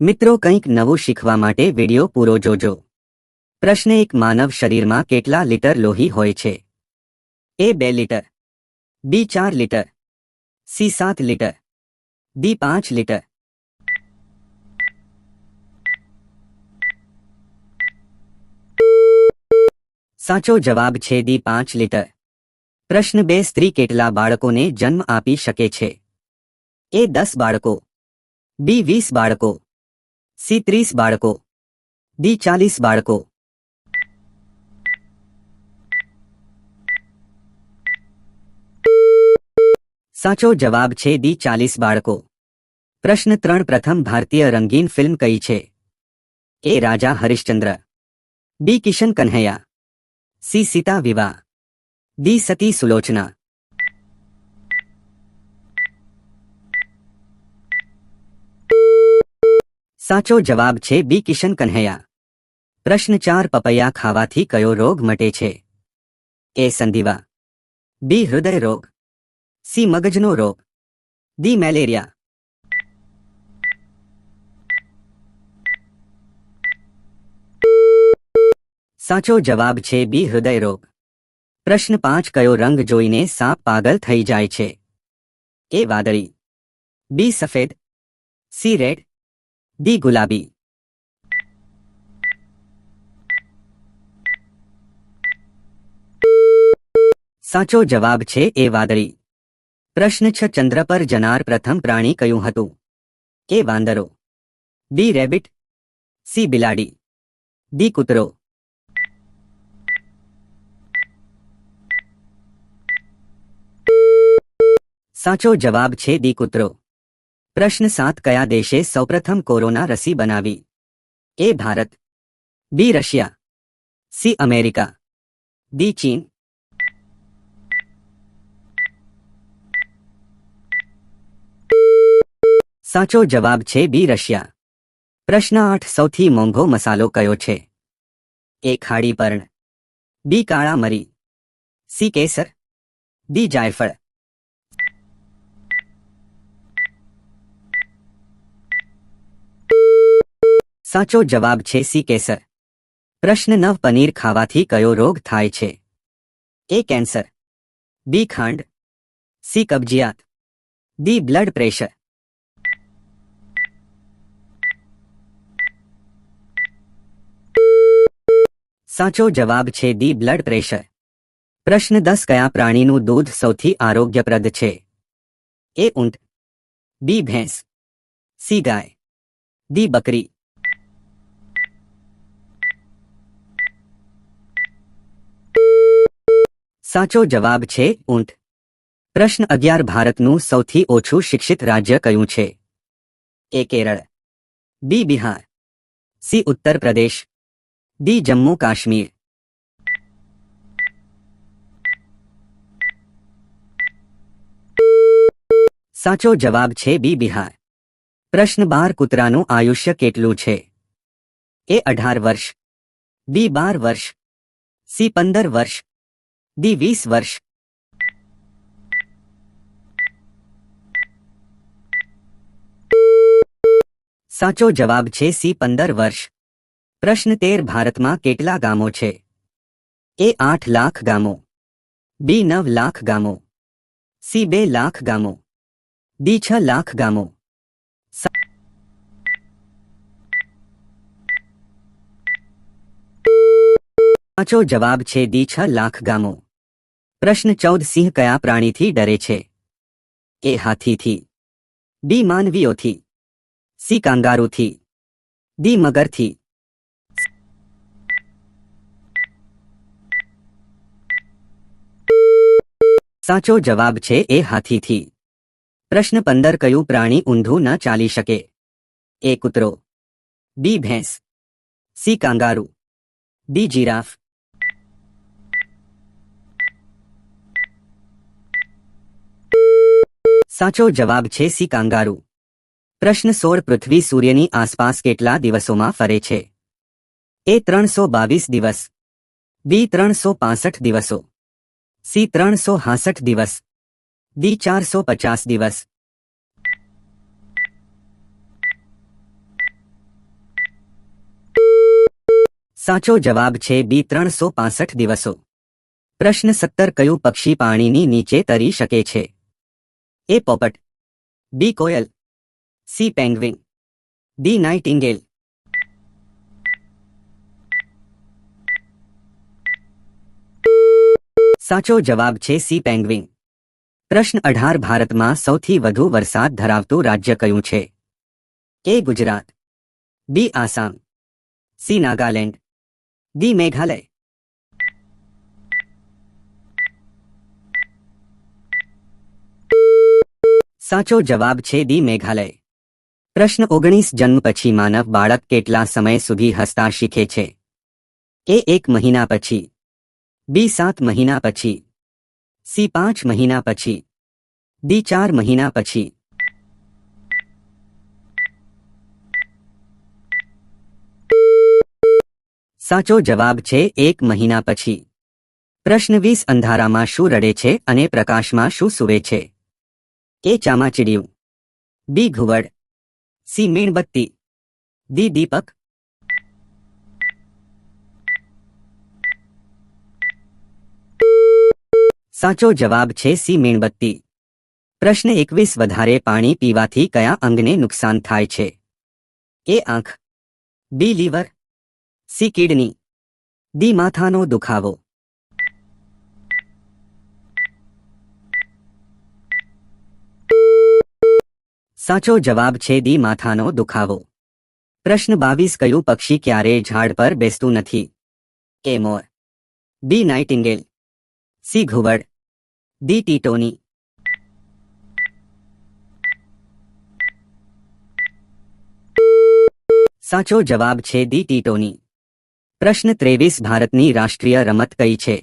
મિત્રો, કંઈક નવું શીખવા માટે વિડિયો પૂરો જોજો। પ્રશ્ન 1, માનવ શરીરમાં કેટલા લીટર લોહી હોય છે? એ 2 લીટર, બી 4 litre, C 7 litre, D 5 litre. સાચો જવાબ છે ડી 5 લીટર। પ્રશ્ન 2, સ્ત્રી કેટલા બાળકોને જન્મ આપી શકે છે? એ 10 બાળકો, બી 20 બાળકો, સી 30 બાળકો, ડી 40 બાળકો। સાચો જવાબ છે ડી 40 બાળકો। પ્રશ્ન 3, પ્રથમ ભારતીય રંગીન ફિલ્મ કઈ છે? એ રાજા હરિશ્ચંદ્ર, બી કિશન કન્હૈયા, સી સીતા વિવાહ, ડી સતી સુલોચના। સાચો જવાબ છે બી કિશન કન્હૈયા। પ્રશ્ન 4, પપૈયા ખાવાથી કયો રોગ મટે છે? એ સંધિવા, બી હૃદય રોગ, સી મગજનો રોગ, ડી મેલેરિયા। સાચો જવાબ છે બી હૃદય રોગ। પ્રશ્ન 5, કયો રંગ જોઈને સાપ પાગલ થઈ જાય છે? એ વાદળી, બી સફેદ, સી રેડ, ડી ગુલાબી। સાચો જવાબ છે એ વાદળી। પ્રશ્ન 6, ચંદ્ર પર જનાર પ્રથમ પ્રાણી કયું હતું? એ વાંદરો, બી રેબિટ, સી બિલાડી, ડી કૂતરો। સાચો જવાબ છે ડી કૂતરો। પ્રશ્ન 7, કયા દેશે સૌપ્રથમ કોરોના રસી બનાવી? A Bharat, B Russia, C America, D ચીન। સાચો જવાબ છે બી રશિયા। પ્રશ્ન 8, સૌથી મોંઘો મસાલો કયો છે? એ ખાડી પર્ણ, બી કાળા મરી, સી કેસર, ડી જાયફળ। સાચો જવાબ છે સી કેસર। પ્રશ્ન 9, પનીર ખાવાથી કયો રોગ થાય છે? એ કેન્સર, બી ખાંડ, સી કબજિયાત, ડી બ્લડ પ્રેશર। સાચો જવાબ છે ડી બ્લડ પ્રેશર। પ્રશ્ન 10, કયા પ્રાણીનું દૂધ સૌથી આરોગ્યપ્રદ છે? એ ઊંટ, બી ભેંસ, સી ગાય, ડી બકરી। સાચો જવાબ છે ઊંટ। પ્રશ્ન 11, ભારતનું સૌથી ઓછું શિક્ષિત રાજ્ય કયું છે? એ કેરળ, બી બિહાર, સી ઉત્તર પ્રદેશ, ડી જમ્મુ કાશ્મીર। સાચો જવાબ છે બી બિહાર। પ્રશ્ન 12, કૂતરાનું આયુષ્ય કેટલું છે? એ 18 વર્ષ, બી 12 વર્ષ, સી 15 વર્ષ, ડી 20 વર્ષ। સાચો જવાબ છે સી 15 વર્ષ। પ્રશ્ન 13, ભારતમાં કેટલા ગામો છે? એ 8 લાખ ગામો, બી 9 લાખ ગામો, સી 2 લાખ ગામો, ડી 6 લાખ ગામો। સાચો જવાબ છે ડી 6 લાખ ગામો। પ્રશ્ન 14, સિંહ કયા પ્રાણીથી ડરે છે? એ હાથીથી, બી માનવીઓથી, સી કાંગારૂથી, ડી મગરથી। સાચો જવાબ છે એ હાથીથી। પ્રશ્ન 15, કયું પ્રાણી ઊંધું ન ચાલી શકે? એ કૂતરો, બી ભેંસ, સી કાંગારૂ, ડી જીરાફ। સાચો જવાબ છે સી કાંગારૂ। પ્રશ્ન 16, પૃથ્વી સૂર્યની આસપાસ કેટલા દિવસોમાં ફરે છે? એ 322 દિવસ, બી 365 દિવસો, સી 366 દિવસ, ડી 450 દિવસ। સાચો જવાબ છે બી 365 દિવસો. પ્રશ્ન 17 કયું પક્ષી પાણીની નીચે તરી શકે છે? એ પોપટ, બી કોયલ, સી પેંગ્વિન, ડી નાઇટિંગેલ. સાચો જવાબ છે સી પેંગ્વિન. પ્રશ્ન 18 ભારતમાં સૌથી વધુ વરસાદ ધરાવતું રાજ્ય કયું છે? એ ગુજરાત, બી આસામ, સી નાગાલેન્ડ, ડી મેઘાલય. સાચો જવાબ છે ડી મેઘાલય. પ્રશ્ન 19 જન્મ પછી માનવ બાળક કેટલા સમય સુધી હસતા શીખે છે? એ 1 મહિના પછી, બી 7 મહિના પછી, સી 5 મહિના પછી, ડી 4 મહિના પછી. સાચો જવાબ છે 1 મહિના પછી. પ્રશ્ન 20 અંધારામાં શું રડે છે અને પ્રકાશમાં શું સૂવે છે? એ ચામાચીડિયું, બી ઘુવડ, સી મીણબત્તી, ડી દીપક. સાચો જવાબ છે સી મીણબત્તી. પ્રશ્ન 21 વધારે પાણી પીવાથી કયા અંગને નુકસાન થાય છે? એ આંખ, બી લીવર, સી કિડની, ડી માથાનો દુખાવો. સાચો જવાબ છે ડી માથાનો દુખાવો. પ્રશ્ન 22 કયું પક્ષી ક્યારેય ઝાડ પર બેસતું નથી? એ મોર, બી નાઇટિંગેલ, સી ઘુવડ, ડી ટીટોની. સાચો જવાબ છે ડી ટીટોની. પ્રશ્ન 23 ભારતની રાષ્ટ્રીય રમત કઈ છે?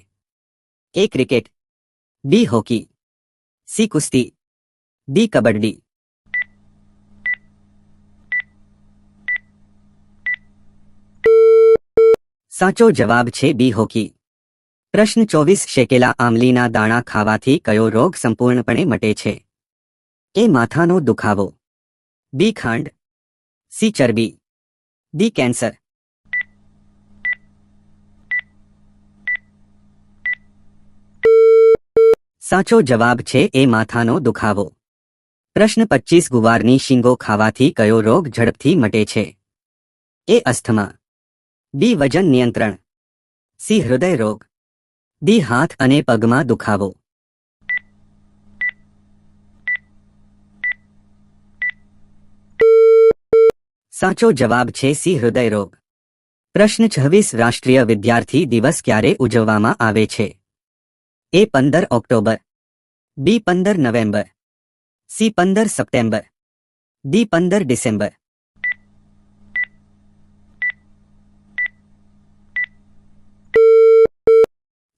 એ ક્રિકેટ, બી હોકી, સી કુસ્તી, ડી કબડ્ડી. સાચો જવાબ છે બી હોકી. પ્રશ્ન 24 શેકેલા આમલીના દાણા ખાવાથી કયો રોગ સંપૂર્ણપણે મટે છે? એ માથાનો દુખાવો, બી ખાંડ, સી ચરબી, ડી કેન્સર. સાચો જવાબ છે એ માથાનો દુખાવો. પ્રશ્ન 25 ગુવારની શીંગો ખાવાથી કયો રોગ ઝડપથી મટે છે? એ અસ્થમા, બી વજન નિયંત્રણ, સી હૃદય રોગ, ડી હાથ અને પગમાં દુખાવો. સાચો જવાબ છે સી હૃદય રોગ. પ્રશ્ન 26 રાષ્ટ્રીય વિદ્યાર્થી દિવસ ક્યારે ઉજવવામાં આવે છે? એ 15 ઓક્ટોબર, બી 15 November, C 15 September, D 15 December.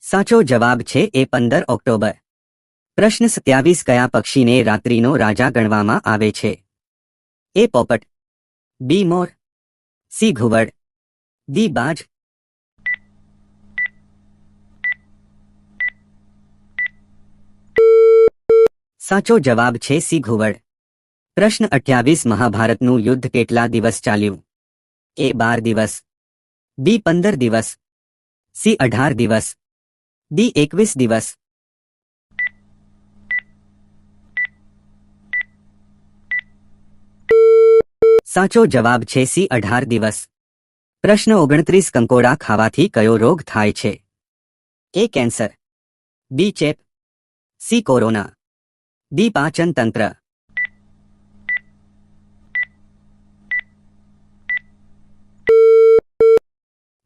સાચો જવાબ છે એ 15 ઓક્ટોબર. પ્રશ્ન 27 કયા પક્ષીને રાત્રિનો રાજા ગણવામાં આવે છે? એ પોપટ, બી મોર, સી ઘુવડ, ડી બાજ. સાચો જવાબ છે સી ઘુવડ. પ્રશ્ન 28 મહાભારતનું યુદ્ધ કેટલા દિવસ ચાલ્યું? એ 12 દિવસ, બી 15 દિવસ, સી 18 દિવસ, ડી 21 દિવસ. સાચો જવાબ છે સી 18 દિવસ. પ્રશ્ન 29 કંકોડા ખાવાથી કયો રોગ થાય છે? એ કેન્સર, બી ચેપ, સી કોરોના, ડી પાચન તંત્ર.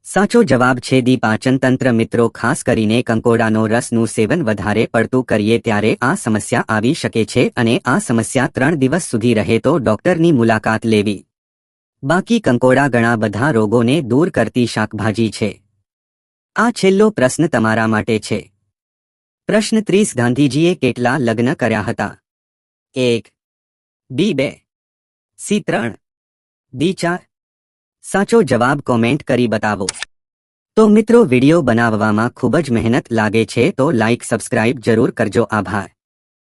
સાચો જવાબ છે ડી પાચન તંત્ર. મિત્રો ખાસ કરીને કંકોડાનો રસનું સેવન વધારે પડતું કરીએ ત્યારે આ સમસ્યા આવી શકે છે અને આ સમસ્યા 3 દિવસ સુધી રહે તો ડોક્ટરની મુલાકાત લેવી. બાકી કંકોડા ઘણા બધા રોગોને દૂર કરતી શાકભાજી છે. આ છેલ્લો પ્રશ્ન તમારા માટે છે. પ્રશ્ન 30 ગાંધીજીએ કેટલા લગ્ન કર્યા હતા? 1, બી 2, સી 3, ડી 4. સાચો જવાબ કોમેન્ટ કરી બતાવો. તો મિત્રો વિડિયો બનાવવામાં ખૂબ જ મહેનત લાગે છે તો લાઇક સબસ્ક્રાઇબ જરૂર કરજો. આભાર.